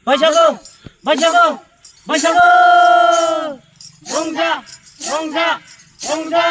बैसागु बैसागु बैसागु रंजा रंजा रंजा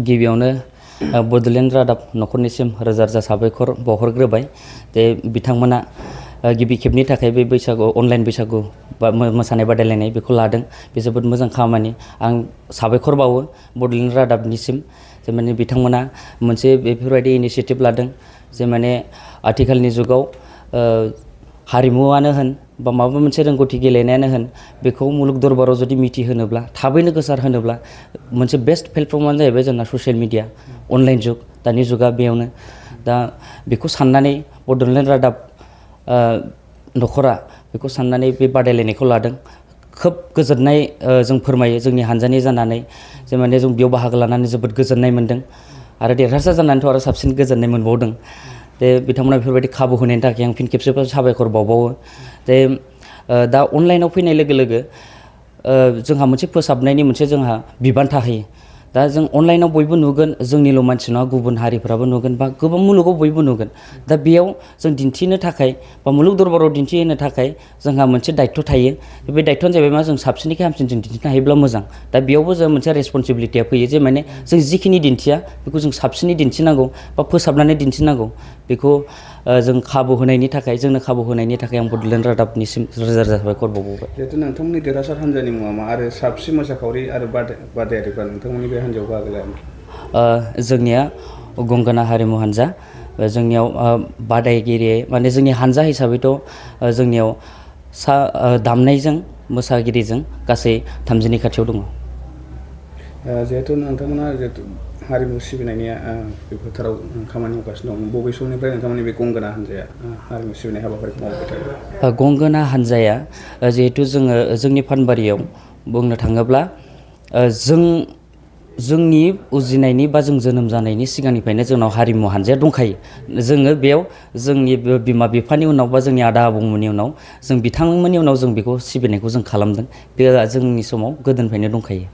गिबियावनो बड'लेण्ड रादाब न'खरनिसिम रोजा रोजा साबायखर बावहरग्रोबाय जे बिथांमोना गिबि खेबनि थाखाय बे बैसागु अनलाइन बैसागु बा मोसानाय बादायलायनाय बेखौ लादों बे जोबोद मोजां खामानि आं साबायखर बावो बड'लेण्ड रादाबनिसिम जे माने बिथांमोना मोनसे बेफोरबायदि इनिशियेटिभ लादों जे माने आथिखालनि जुगाव हारिमुआनो होन बा माबा मोनसे रोंगौथि गेलेनायानो होन बेखौ मुलुग दरबाराव जुदि मिथिहोनोब्ला थाबैनो गोसार होनोब्ला मोनसे बेस्ट प्लेटफर्मआनो जाहैबाय जोंना ससियेल मिडिया अनलाइन जुग दानि जुगा बेयावनो दा बेखौ साननानै बड'लेण्ड रादाब न'खरा बेखौ साननानै बे बादायलायनायखौ लादों खोब गोजोननाय जों फोरमायो जोंनि हानजानि जानानै जे माने जों बेयाव बाहागो लानानै जोबोद गोजोननाय मोन्दों आरो देरहासार जानानैथ' आरो साबसिन गोजोननाय मोनबावदों जे बिथांमोना बेफोरबायदि खाबु होनायनि थाखाय आं फिन खेबसेबाव साबायखर बावबावो जे दा अनलाइनाव फैनाय लोगो लोगो जोंहा मोनसे फोसाबनायनि मोनसे जोंहा बिबान थाहैयो दा जों अनलाइनाव बयबो नुगोन जोंनिल' मानसि नङा गुबुन हारिफ्राबो नुगोन बा गोबां मुलुगाव बयबो नुगोन दा बेयाव जों दिन्थिनो थाखाय बा मुलुग दरबाराव दिन्थिहोनो थाखाय जोंहा मोनसे दायित्व थायो बे दायित्वआनो जाहैबाय मा जों साबसिननिफ्राय हामसिन जों दिन्थिनो हायोब्ला मोजां दा बेयावबो जों मोनसे रेसपन्सिबिलिटिया फैयो जे माने जों जिखिनि दिन्थिया बेखौ जों साबसिनै दिन्थिनांगौ बा फोसाबनानै दिन्थिनांगौ बेखौ जों खाबु होनायनि थाखाय जोंनो खाबु होनायनि थाखाय आं बड'लेण्ड रादाबनिसिम रोजा रोजा साबायखर बावबाय जिहेतु नोंथांमोननि देरहासार हान्जानि मुङा मा आरो साबसिन मोसाखावरि आरो बादायारिफ्रा नोंथांमोननि बे हान्जायाव बाहागो लाया जोंनिया गंगोना हारिमु हान्जा जोंनियाव बादायगिरि माने जोंनि हान्जा हिसाबैथ' जोंनियाव दामनायजों मोसागिरिजों गासै 30नि खाथियाव दङ जिहेतु नोंथांमोना जिहेतु हारिमु सिबिनायनि बे फोथाराव खामानि मावगासिनो दं बबे समनिफ्राय नोंथांमोननि बे गंगोना हान्जाया हारिमु सिबिनाय हाबाफारिखौ मावबाय थायो गंगोना हान्जाया जिहेतु जोंनि फानबारियाव बुंनो थाङोब्ला जोंनि उजिनायनि बा जों जोनोम जानायनि सिगांनिफ्रायनो जोंनाव हारिमु हान्जाया दंखायो जोङो बेयाव जोंनि बिमा बिफानि उनाव बा जोंनि आदा आबौमोननि उनाव जों बिथांमोननि उनाव जों बेखौ सिबिनायखौ जों खालामदों बे जोंनि समाव गोदोनिफ्रायनो दंखायो